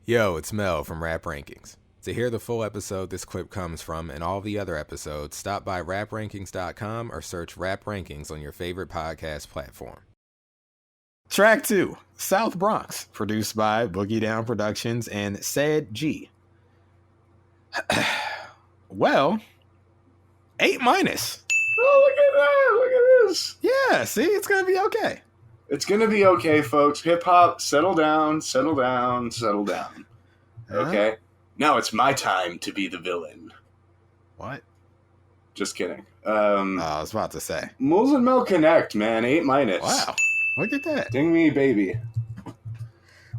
Yo, it's Mel from Rap Rankings. To hear the full episode this clip comes from and all the other episodes, stop by raprankings.com or search Rap Rankings on your favorite podcast platform. Track 2, South Bronx, produced by Boogie Down Productions and S7E05. Well, 8-. Oh, look at that. Look at this. Yeah, see, it's going to be okay. It's going to be okay, folks. Hip-hop, settle down, settle down, settle down. Okay? Now it's my time to be the villain. What? Just kidding. I was about to say. Moulz and Mel connect, man. 8-. Wow. Look at that. Ding me, baby.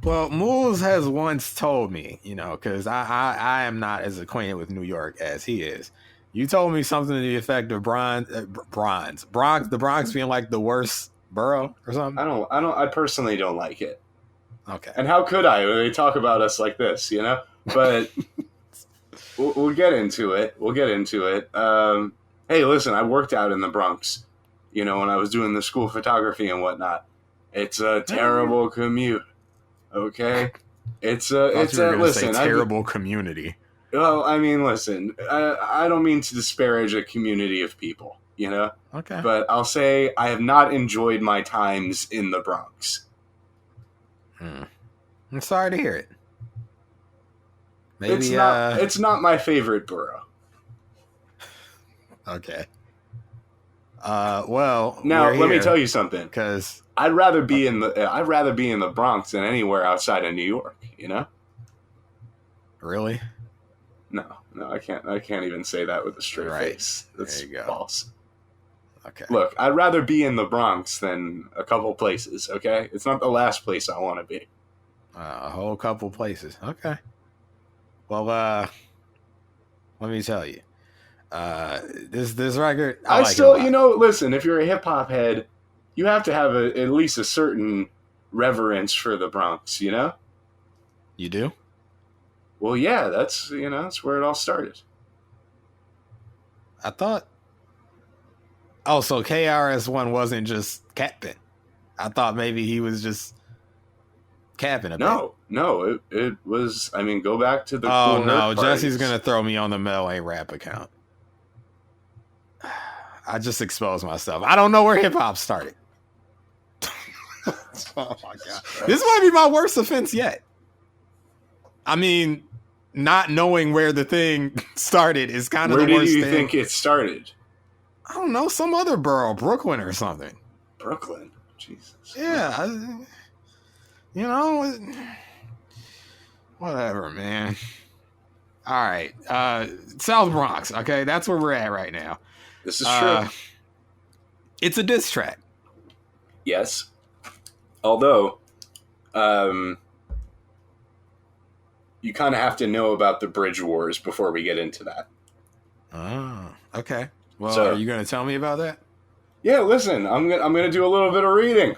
Well, Moulz has once told me, because I am not as acquainted with New York as he is. You told me something to the effect of the Bronx being like the worst borough or something. I personally don't like it. Okay. And how could I when they talk about us like this, But we'll get into it. Hey, listen, I worked out in the Bronx, when I was doing the school photography and whatnot. It's a terrible commute. Okay? It's a terrible community. Well, I mean, listen, I don't mean to disparage a community of people, Okay. But I'll say I have not enjoyed my times in the Bronx. I'm sorry to hear it. Maybe it's not my favorite borough. Okay. Well, now let me tell you something. Because I'd rather be in the Bronx than anywhere outside of New York. Really? No, I can't even say that with a straight face. That's false. Okay. Look, I'd rather be in the Bronx than a couple places. Okay, it's not the last place I want to be. A whole couple places. Okay. Well, let me tell you, this record. I like still, it a lot. listen. If you're a hip hop head, you have to have at least a certain reverence for the Bronx. You do? Well, yeah. That's where it all started. I thought. Oh, so KRS-One wasn't just capping. I thought maybe he was just capping a bit. No, it was. I mean, go back to the. Oh cool no, Jesse's gonna throw me on the Mel A Rap account. I just exposed myself. I don't know where hip hop started. Oh my god, this might be my worst offense yet. I mean, not knowing where the thing started is kind of the worst thing. Where do you think it started? I don't know, some other borough, Brooklyn or something. Brooklyn, Jesus. Yeah, whatever, man. All right, South Bronx. Okay, that's where we're at right now. This is true. It's a diss track. Yes, although, you kind of have to know about the bridge wars before we get into that. Oh, okay. Well, are you going to tell me about that? Yeah, listen, I'm gonna do a little bit of reading.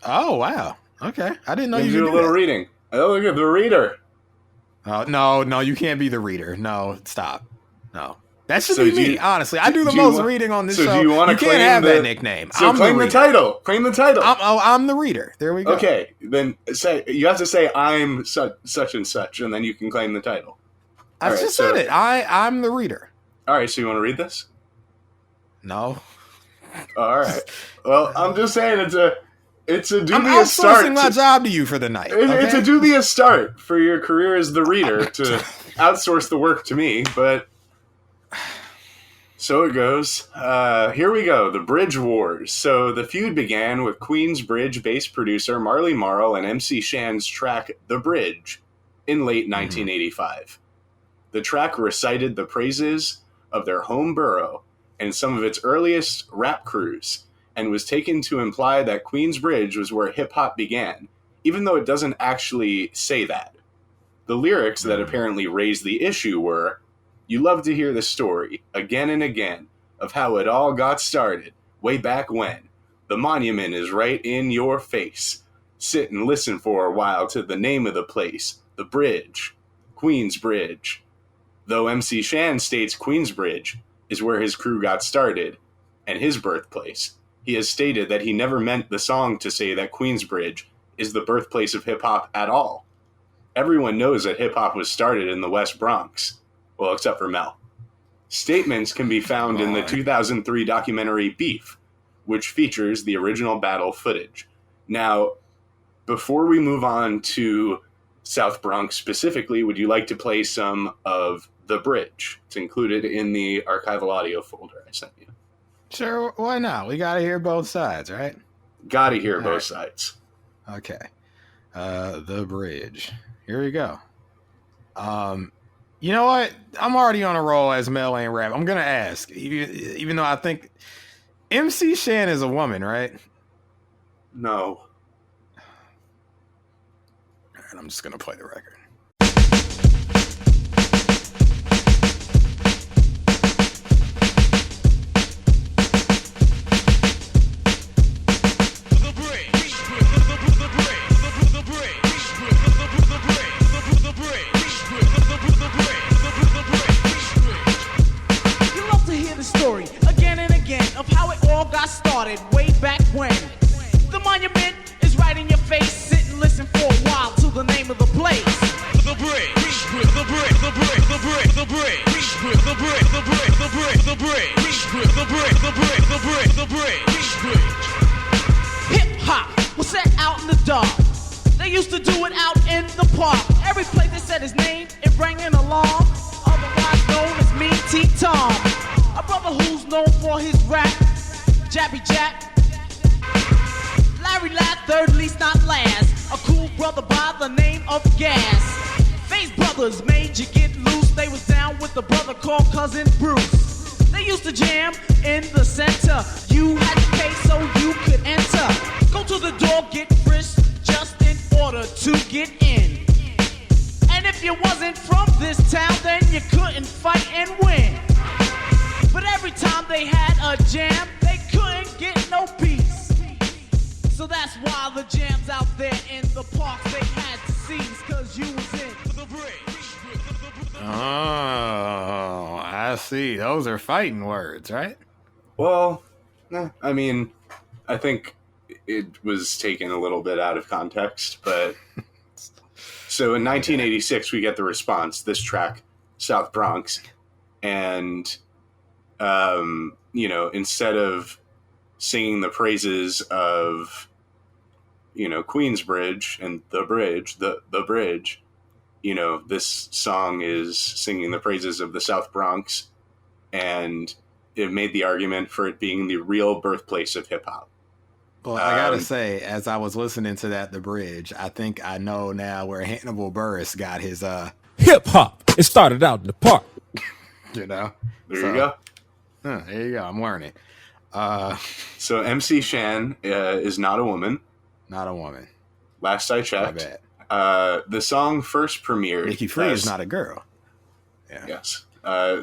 Oh wow, okay. I didn't know you could do a little reading. Oh, look at the reader. Oh no, you can't be the reader. No, stop. No, that should be me. Honestly, I do the most reading on this show. Do you want to can't have that nickname. So claim the title. Claim the title. I'm the reader. There we go. Okay, then you have to say I'm such and such, and then you can claim the title. I just said it. I'm the reader. All right, so you want to read this? No. All right. Well, I'm just saying it's a dubious I'm start. I'm outsourcing my job to you for the night. It's a dubious start for your career as the reader to outsource the work to me, but so it goes. Here we go. The Bridge Wars. So the feud began with Queensbridge bass producer Marley Marl and MC Shan's track "The Bridge" in late 1985. The track recited the praises of their home borough and some of its earliest rap crews, and was taken to imply that Queensbridge was where hip-hop began, even though it doesn't actually say that. The lyrics that apparently raised the issue were, "You love to hear the story, again and again, of how it all got started, way back when. The monument is right in your face. Sit and listen for a while to the name of the place, the bridge, Queensbridge." Though MC Shan states Queensbridge is where his crew got started, and his birthplace, he has stated that he never meant the song to say that Queensbridge is the birthplace of hip-hop at all. everyone knows that hip-hop was started in the West Bronx. Well, except for Mel. Statements can be found in the 2003 documentary Beef, which features the original battle footage. Now, before we move on to South Bronx specifically, would you like to play some of The Bridge? It's included in the archival audio folder I sent you. Sure, why not? We gotta hear both sides, right? Gotta hear both sides. Okay. The Bridge. Here we go. You know what? I'm already on a roll as Mel ain't rap. I'm gonna ask, even though I think MC Shan is a woman, right? No. All right, I'm just gonna play the record. Started way back when. The monument is right in your face. Sit and listen for a while to the name of the place. The bridge, the bridge, the bridge, the bridge, the bridge, the bridge, the bridge, the bridge, the bridge, the bridge, the bridge, the bridge, the bridge. Hip hop was set out in the dark. They used to do it out in the park. Every place they said his name, it rang an alarm. Otherwise known as Mean T Tom. A brother who's known for his rap. Jappy Jack, Larry Ladd, third least not last. A cool brother by the name of Gas. Face brothers made you get loose. They was down with the brother called Cousin Bruce. They used to jam in the center. You had to pay so you could enter. Go to the door, get frisked just in order to get in. And if you wasn't from this town, then you couldn't fight and win. But every time they had a jam, they couldn't get no peace. So that's why the jams out there in the parks they had to seize, cause you was in the bridge. Oh, I see. Those are fighting words, right? Well, I mean, I think it was taken a little bit out of context, but so in 1986 we get the response, this track, South Bronx, and you know, instead of singing the praises of, you know, Queensbridge and the bridge, you know, this song is singing the praises of the South Bronx, and it made the argument for it being the real birthplace of hip hop. Well, I gotta say, as I was listening to that, The Bridge, I think I know now where Hannibal Buress got his hip hop. It started out in the park. You know? There you go. There you go. I'm learning. So MC Shan is not a woman. Not a woman. Last I checked. The song first premiered. Nikki Free is not a girl. Yeah. Yes.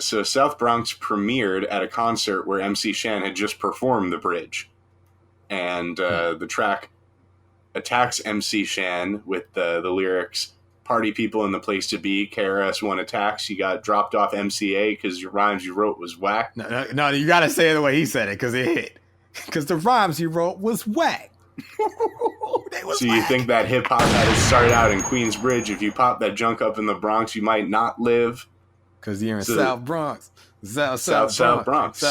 So South Bronx premiered at a concert where MC Shan had just performed The Bridge. And the track attacks MC Shan with the lyrics, "Party people in the place to be, KRS-One attacks. You got dropped off MCA because your rhymes you wrote was whack." No, you got to say it the way he said it because it hit. Because the rhymes you wrote was whack. So you think that hip-hop had started out in Queensbridge, if you pop that junk up in the Bronx, you might not live? Because you're in South Bronx. South Bronx.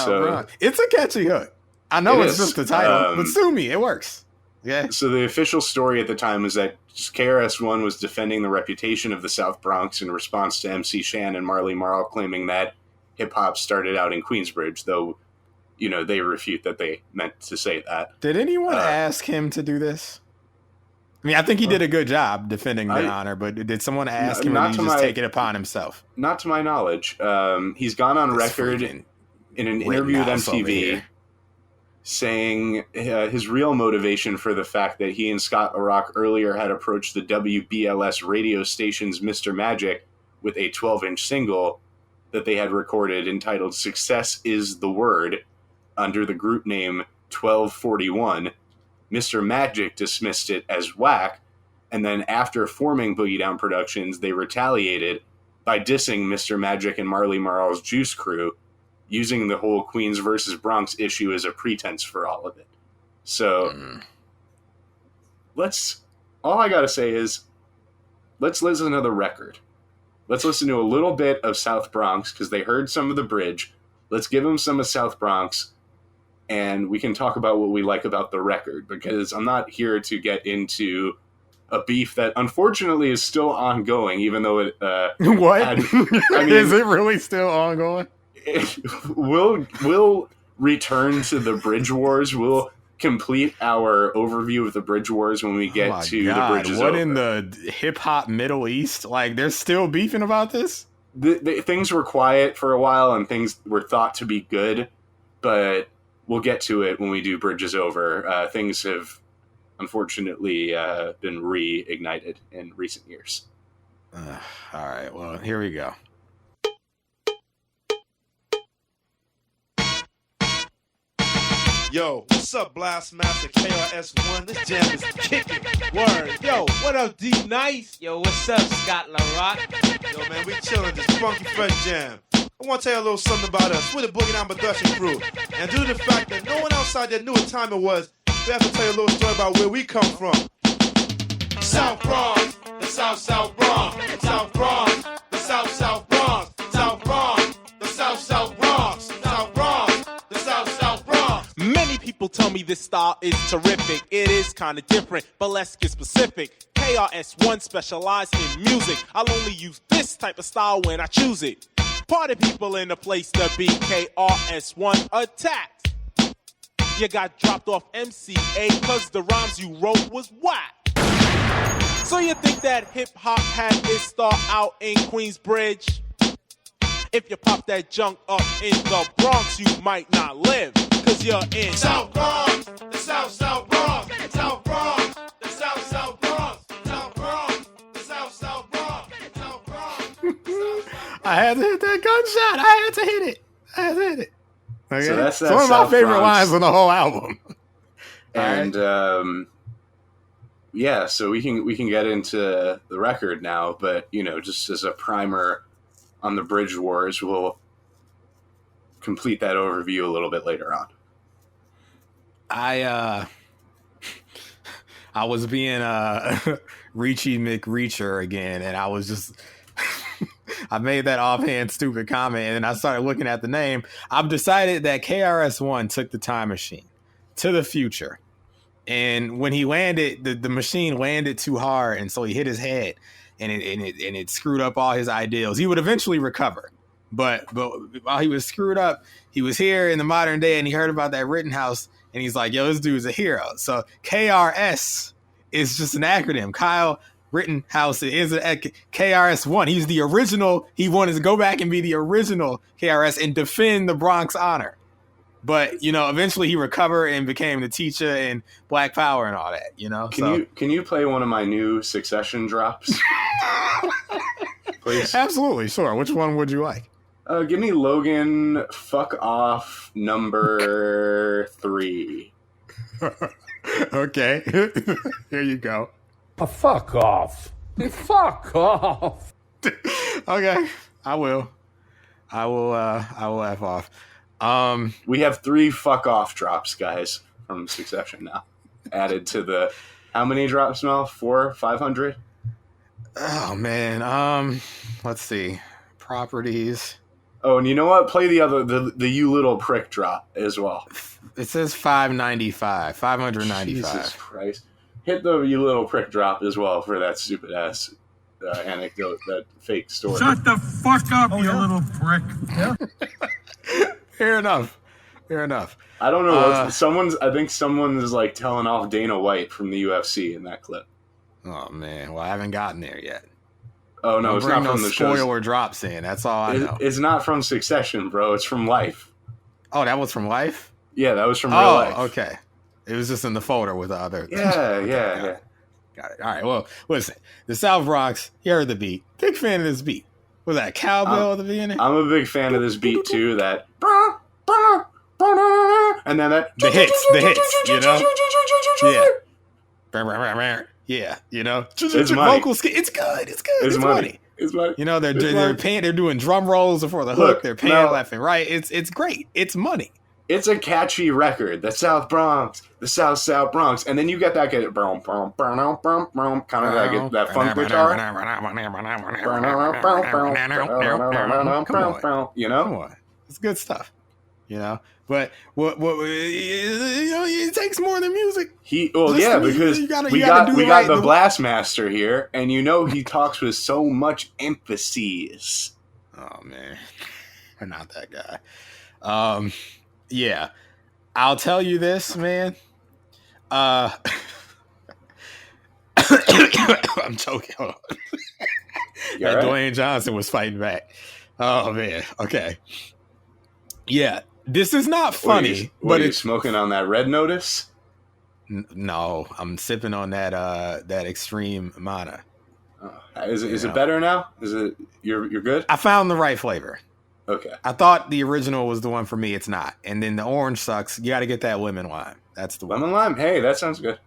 It's a catchy hook. I know it's just the title, but sue me, it works. Yeah. So the official story at the time was that KRS-One was defending the reputation of the South Bronx in response to MC Shan and Marley Marl claiming that hip-hop started out in Queensbridge, though, you know, they refute that they meant to say that. Did anyone ask him to do this? I mean, I think he did a good job defending the honor, but did someone ask him, or did he just take it upon himself? Not to my knowledge. He's gone on record in an interview with MTV saying his real motivation for the fact that he and Scott LaRock earlier had approached the WBLS radio station's Mr. Magic with a 12-inch single that they had recorded entitled "Success is the Word" under the group name 1241. Mr. Magic dismissed it as whack, and then after forming Boogie Down Productions, they retaliated by dissing Mr. Magic and Marley Marl's Juice Crew, using the whole Queens versus Bronx issue as a pretense for all of it. So, all I gotta say is, let's listen to the record. Let's listen to a little bit of South Bronx, because they heard some of the bridge. Let's give them some of South Bronx, and we can talk about what we like about the record, because I'm not here to get into a beef that unfortunately is still ongoing, even though it... What? Is it really still ongoing? We'll return to the Bridge Wars. We'll complete our overview of the Bridge Wars when we get to the Bridge is What over. in the hip-hop Middle East? Like, they're still beefing about this? Things were quiet for a while, and things were thought to be good, but we'll get to it when we do Bridge is Over. Things have, unfortunately, been reignited in recent years. All right, well, here we go. Yo, what's up, Blast Master KRS-One? This jam is kicking. Word. Yo, what up, D Nice? Yo, what's up, Scott LaRock? Yo, man, we chilling this funky fresh jam. I want to tell you a little something about us. We're the Boogie Down Production crew. And due to the fact that no one outside there knew what time it was, we have to tell you a little story about where we come from. South Bronx, the South Bronx, South Bronx, the South Bronx, South Bronx, the South Bronx, South Bronx, the South Bronx. Many people tell me this style is terrific. It is kind of different, but let's get specific. KRS-One specialized in music. I'll only use this type of style when I choose it. Party people in the place to be. KRS-One attacked. You got dropped off MCA cause the rhymes you wrote was whack. So you think that hip-hop had its start out in Queensbridge? If you pop that junk up in the Bronx, you might not live, cause you're in South Bronx, the South Bronx, South Bronx, the South Bronx, South Bronx, the South Bronx, South Bronx. I had to hit that gunshot. I had to hit it. Okay? So that's one of my South favorite Bronx. lines on the whole album. And yeah, so we can get into the record now, but just as a primer on the Bridge Wars, we'll complete that overview a little bit later on. I was being Reachy McReacher again, and I was just I made that offhand stupid comment, and then I started looking at the name. I've decided that KRS-One took the time machine to the future, and when he landed, the machine landed too hard, and so he hit his head, and it screwed up all his ideals. He would eventually recover, but while he was screwed up, he was here in the modern day, and he heard about that Rittenhouse, and he's like, "Yo, this dude's a hero." So KRS is just an acronym. Kyle Rittenhouse is a KRS-One. He's the original. He wanted to go back and be the original KRS and defend the Bronx honor. But, eventually he recovered and became the teacher and Black Power and all that, Can you play one of my new Succession drops? Please. Absolutely, sure. Which one would you like? Give me Logan Fuck Off number 3. Okay. Here you go. Fuck off. Fuck off. Okay. I will F off. We have 3 Fuck Off drops, guys, from Succession now. Added to the... How many drops now? 400? 500? Oh, man. Let's see. Properties. Oh, and you know what? Play the You Little Prick drop as well. It says 595. 595. Jesus Christ. Hit the You Little Prick drop as well for that stupid ass anecdote, that fake story. Shut the fuck up, you little prick. Yeah. Fair enough. I don't know. I think someone's like telling off Dana White from the UFC in that clip. Oh, man. Well, I haven't gotten there yet. Oh, no, it's not from the show. Spoiler drops in. That's all I know. It's not from Succession, bro. It's from Life. Oh, that was from Life? Yeah, that was from Real Life. Oh, okay. It was just in the folder with the other. Yeah. Got it. All right. Well, listen. The South Bronx, you heard the beat. Big fan of this beat. Was that cowbell at the beginning? I'm a big fan of this beat, too. That... And then that... The hits, Yeah. Yeah, It's vocal skill. It's good. It's money. It's money. They're doing drum rolls before the hook. They're paying left and right. It's great. It's money. It's a catchy record. The South Bronx, the South Bronx, and then you get that kind of like that funk guitar. Come on. You know, come on, it's good stuff. You know, but what it takes more than music. Because we got the Blastmaster here, and he talks with so much emphasis. Oh man, I'm not that guy. Yeah, I'll tell you this, man. I'm choking. Hold on. Right? Dwayne Johnson was fighting back. Oh man. Okay. Yeah, this is not funny, but it's smoking on that Red Notice. No, I'm sipping on that extreme mana. Is it better now? Is it you're good? I found the right flavor. Okay. I thought the original was the one for me. It's not. And then the orange sucks. You got to get that lemon lime. That's the one. Lemon lime? Hey, that sounds good.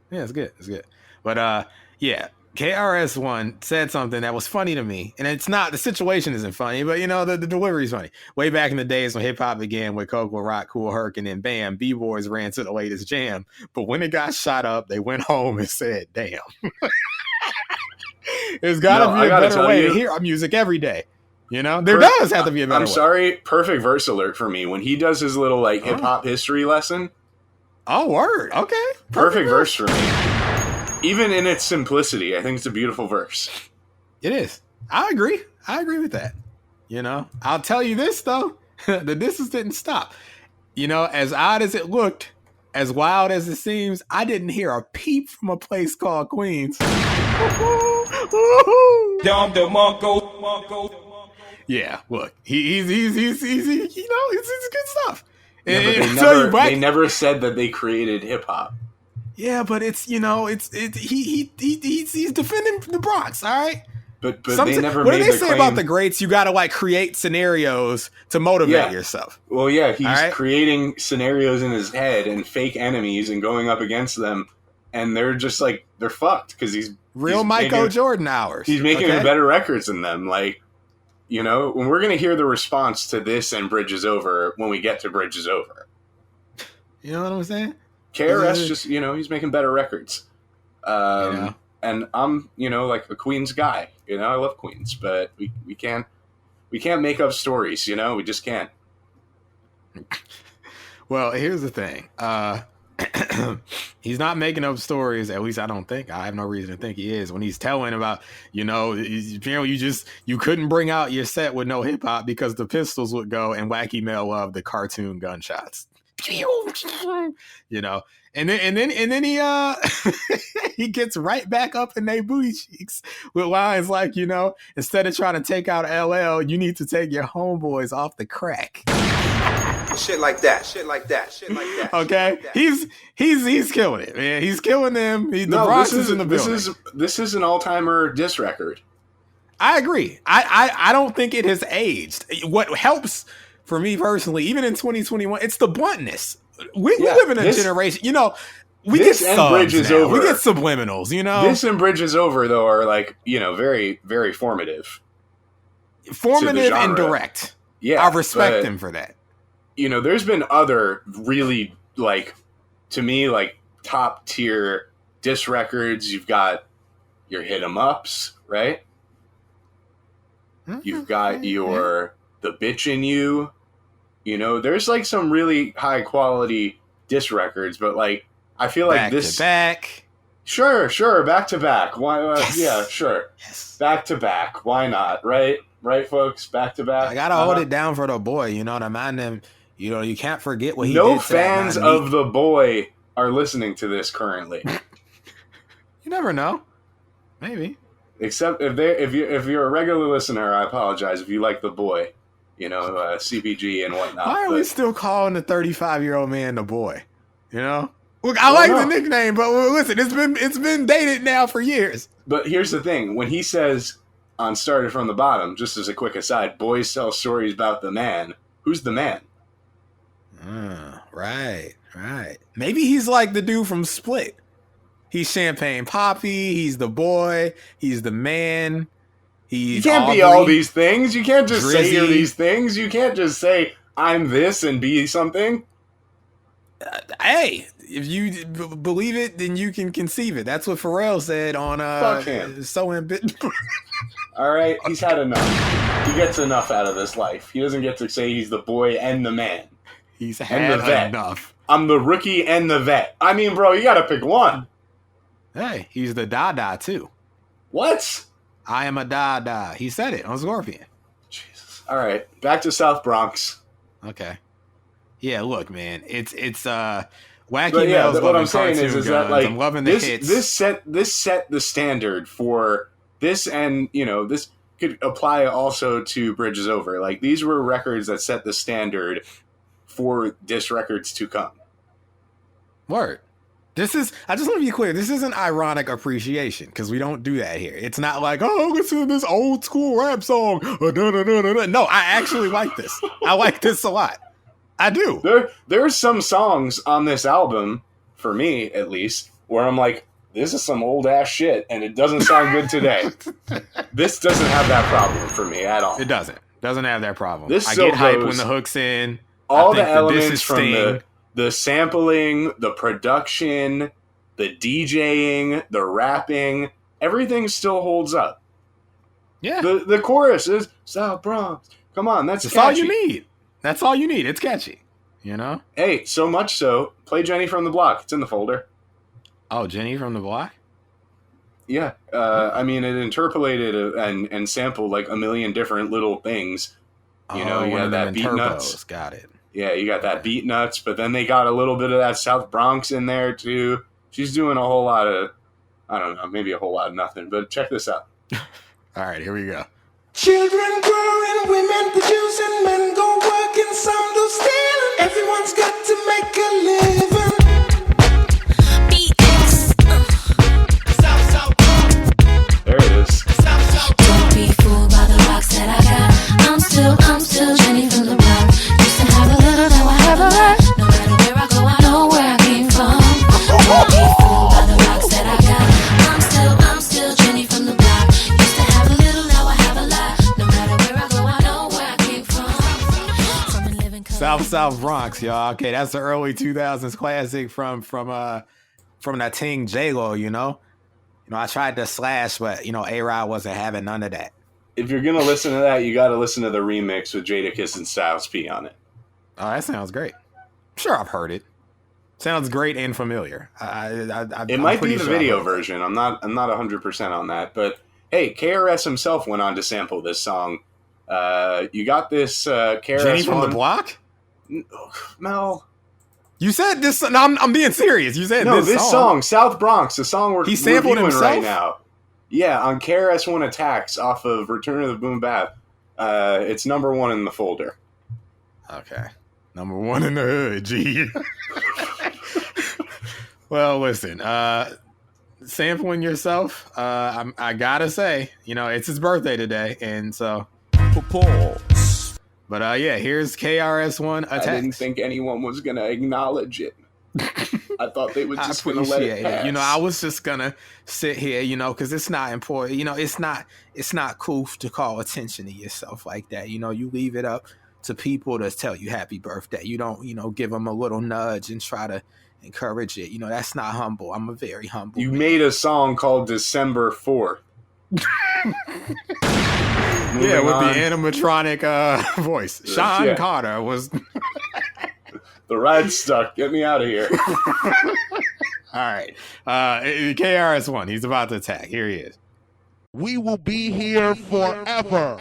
Yeah, it's good. It's good. But yeah, KRS-One said something that was funny to me. And it's not, the situation isn't funny, but the delivery's funny. Way back in the days when hip hop began with Coke, Rock, Cool Herc, and then bam, B-boys ran to the latest jam. But when it got shot up, they went home and said, damn. There's got to be a better way to hear our music every day. There does have to be a better way. I'm sorry, perfect verse alert for me. When he does his little hip hop history lesson. Oh, word. Okay. Perfect verse for me. Even in its simplicity, I think it's a beautiful verse. It is. I agree with that. I'll tell you this though, the disses didn't stop. As odd as it looked, as wild as it seems, I didn't hear a peep from a place called Queens. Yeah, look, he's it's good stuff. They never said that they created hip hop. Yeah, but he's defending the Bronx, all right. But they never. What do they say about the greats? You got to create scenarios to motivate yourself. Well, yeah, he's creating scenarios in his head and fake enemies and going up against them, and they're just they're fucked because he's Michael Jordan hours. He's making better records than them, when we're going to hear the response to this and Bridge is Over when we get to Bridge is Over. You know what I'm saying? KRS just, he's making better records. And I'm, a Queens guy. I love Queens, but we can't make up stories, we just can't. Well, here's the thing. He's not making up stories. At least I don't think. I have no reason to think he is. When he's telling about, you couldn't bring out your set with no hip hop because the pistols would go and Wacky Mel loved the cartoon gunshots. And then he he gets right back up in their booty cheeks with lines like, instead of trying to take out LL, you need to take your homeboys off the crack. Shit like that. Okay, he's killing it, man. He's killing them. The Bronx is in the building. This is an all-timer diss record. I agree. I don't think it has aged. What helps for me personally, even in 2021, it's the bluntness. We live in a generation, we get subs now. We get subliminals, This and Bridge is Over, though, are very, very formative. Formative and direct. Yeah. I respect him for that. There's been other really, to me, top tier diss records. You've got your hit 'em ups, right? You've got your The Bitch in You. There's some really high quality diss records, but I feel like this back. Sure, back to back. Why? Yes. Yeah, sure. Yes. Back to back. Why not? Right, folks. Back to back. I gotta hold it down for the boy. To mind him. You can't forget what he did. No fans of the boy are listening to this currently. You never know. Maybe. Except if you're a regular listener, I apologize. If you like the boy, CPG and whatnot. Why are we still calling the 35-year-old man the boy? Look, I like the nickname, but listen, it's been dated now for years. But here's the thing: when he says on Started from the Bottom, just as a quick aside, boys tell stories about the man. Who's the man? Right. Maybe he's like the dude from Split. He's Champagne Poppy. He's the boy. He's the man. You can't be all these things. You can't just say you're these things. You can't just say I'm this and be something? Hey, if you believe it, then you can conceive it. That's what Pharrell said on Fuck him. So Ambitious. All right, he's had enough. He gets enough out of this life. He doesn't get to say he's the boy and the man. He's had enough. I'm the rookie and the vet. I mean, bro, you gotta pick one. Hey, he's the Dada too. What? I am a Dada. He said it on Scorpion. Jesus. All right, back to South Bronx. Okay. Yeah, look, man, it's Wacky Yeah, Mel's what I'm saying is that like I'm loving the hits. This set the standard for this, and this could apply also to Bridges Over. Like these were records that set the standard for diss records to come. Word. I just want to be clear. This isn't ironic appreciation because we don't do that here. It's not like, oh, listen to this old school rap song. No, I actually like this. I like this a lot. I do. There's some songs on this album, for me at least, where I'm like, this is some old ass shit, and it doesn't sound good today. This doesn't have that problem for me at all. It doesn't have that problem. This I still get hype goes, when the hook's in. All the elements from the sampling, the production, the DJing, the rapping, everything still holds up. Yeah. The chorus is South Bronx. Come on, that's all you need. That's all you need. It's catchy. Hey, so much so, play Jenny from the Block. It's in the folder. Oh, Jenny from the Block? Yeah. I mean, it interpolated and sampled like a million different little things. You had that Beat Nuts. Got it. Yeah, you got that Beat Nuts, but then they got a little bit of that South Bronx in there too. She's doing a whole lot of, I don't know, maybe a whole lot of nothing, but check this out. All right, here we go. Children growing, women producing, men go working, some do stealing. Everyone's got to make a living. BS. There it is. Don't be fooled by the rocks that I got. I'm still Jenny from the block. Used to have a little, now I have a lot. No matter where I go, I know where I came from. Don't be fooled by the rocks that I got. I'm still Jenny from the block. Used to have a little, now I have a lot. No matter where I go, I know where I came from. South Bronx, y'all. Okay, that's the early 2000s classic from that Ting J-Lo, I tried to slash, but A-Rod wasn't having none of that. If you're gonna listen to that, you got to listen to the remix with Jadakiss and Styles P on it. Oh, that sounds great. I'm sure I've heard it. Sounds great and familiar. It might be the video version. I'm not 100% on that, but hey, KRS himself went on to sample this song. You got this KRS Jenny from the Block? Mel. You said this. No, I'm being serious. You said this song, South Bronx, the song we're sampled reviewing himself? right now. Yeah, on KRS-One Attacks off of Return of the Boom Bap. It's number 1 in the folder. Okay. Number 1 in the hood, G. Well, listen, sampling yourself, I gotta say, it's his birthday today, and so pause. But yeah, here's KRS-One Attacks. I didn't think anyone was gonna acknowledge it. I thought they would just gonna let it pass. I was just gonna sit here, because it's not important. It's not cool to call attention to yourself like that. You leave it up to people to tell you happy birthday. You don't, give them a little nudge and try to encourage it. That's not humble. I'm a very humble man. Made a song called December 4th. Yeah, with the animatronic voice. Sean Carter was... The ride's stuck. Get me out of here. All right. KRS-One. He's about to attack. Here he is. We will be here forever.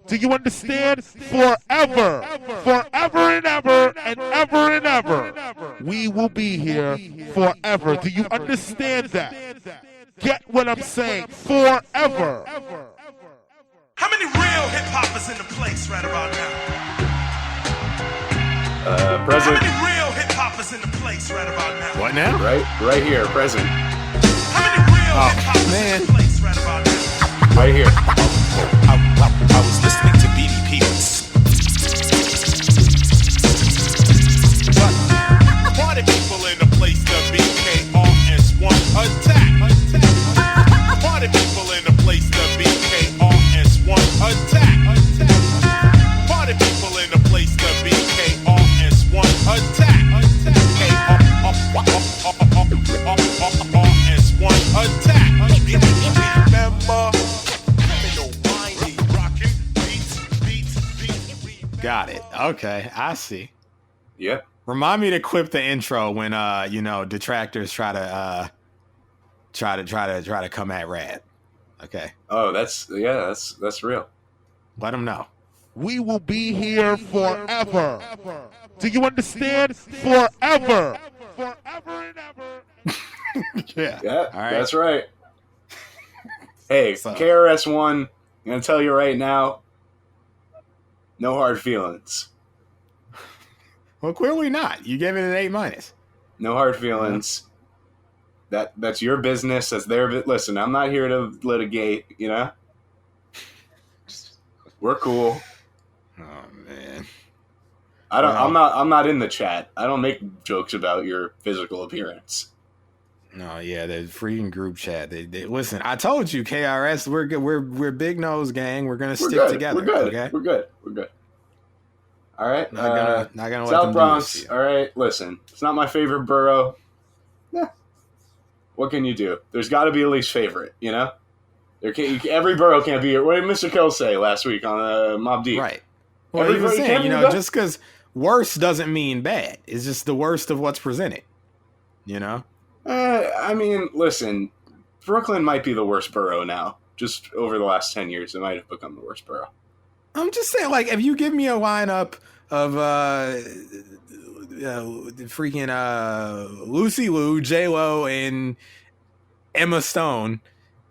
Do you understand? Forever. Forever and ever and ever and ever. We will be here forever. Do you understand that? Get what I'm saying? Forever. How many real hip-hoppers in the place right about now? Present. How many real hip-hoppers in the place right about now? What now? Right here, present. How many real hip-hoppers in the place right about now? Right here. I was listening to BDP. Party people in the place to be. KRS-One attack. Party people in the place to be. KRS-One attack. Party people in the place to be. Got it. Okay, I see. Yep. Remind me to clip the intro when detractors try to come at Rad. Okay. Oh, that's real. Let them know. We will be here forever. Do you understand? Forever. Forever and ever. Yeah. Yeah, All right. That's right. Hey, KRS-One, I'm going to tell you right now, no hard feelings. Well, clearly not. You gave it an A-. No hard feelings. That's your business. That's their listen, I'm not here to litigate, you know? We're cool. Oh man. I'm not in the chat. I don't make jokes about your physical appearance. No, yeah, the freaking group chat. They listen. I told you, KRS, we're good. We're Big Nose Gang. We're gonna stick together. We're good. Okay? We're good. All right. Not gonna let South them Bronx. do this. All right. Listen, it's not my favorite borough. Yeah. What can you do? There's got to be a least favorite. You know. Every borough can't be. What did Mr. Kill say last week on Mob Deep? Right. Well, he was saying, just because worse doesn't mean bad. It's just the worst of what's presented. You know. I mean, listen, Brooklyn might be the worst borough now. Just over the last 10 years, it might have become the worst borough. I'm just saying, like, if you give me a lineup of freaking Lucy Liu, J-Lo, and Emma Stone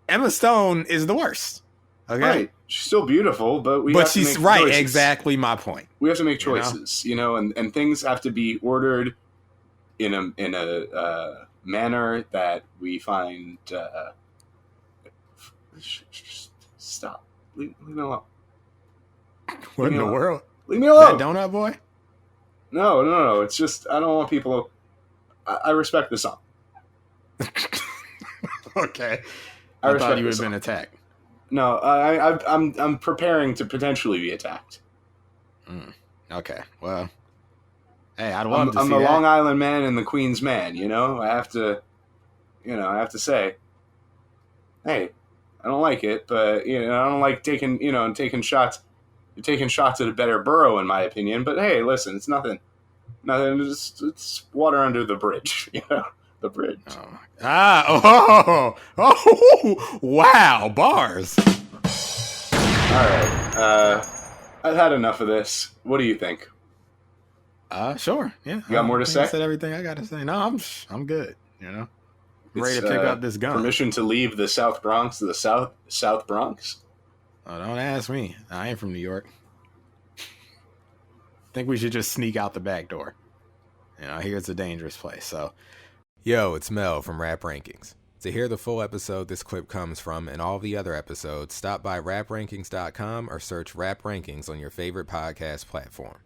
is the worst. Okay, right? She's still beautiful, but she's right. Choices. Exactly my point. We have to make choices, and things have to be ordered in a manner that we find. Stop. Leave me alone. What in the world? Leave me alone. That donut boy? No. It's just I don't want people. I respect the song. Okay. I thought you had been attacked. No, I'm preparing to potentially be attacked. Okay. Well, hey, I'd love to see I'm the Long Island man and the Queens man. I have to say, hey, I don't like it, but I don't like taking shots. You're taking shots at a better borough, in my opinion. But hey, listen, it's nothing. It's water under the bridge. The bridge. Oh, wow, bars. All right, I've had enough of this. What do you think? Sure. Yeah. You got more to say? I said everything I got to say. No, I'm good. Ready to pick up this gun. Permission to leave the South Bronx to the South Bronx? Oh, don't ask me. I ain't from New York. Think we should just sneak out the back door. Here's a dangerous place. So, yo, it's Mel from Rap Rankings. To hear the full episode this clip comes from and all the other episodes, stop by raprankings.com or search Rap Rankings on your favorite podcast platform.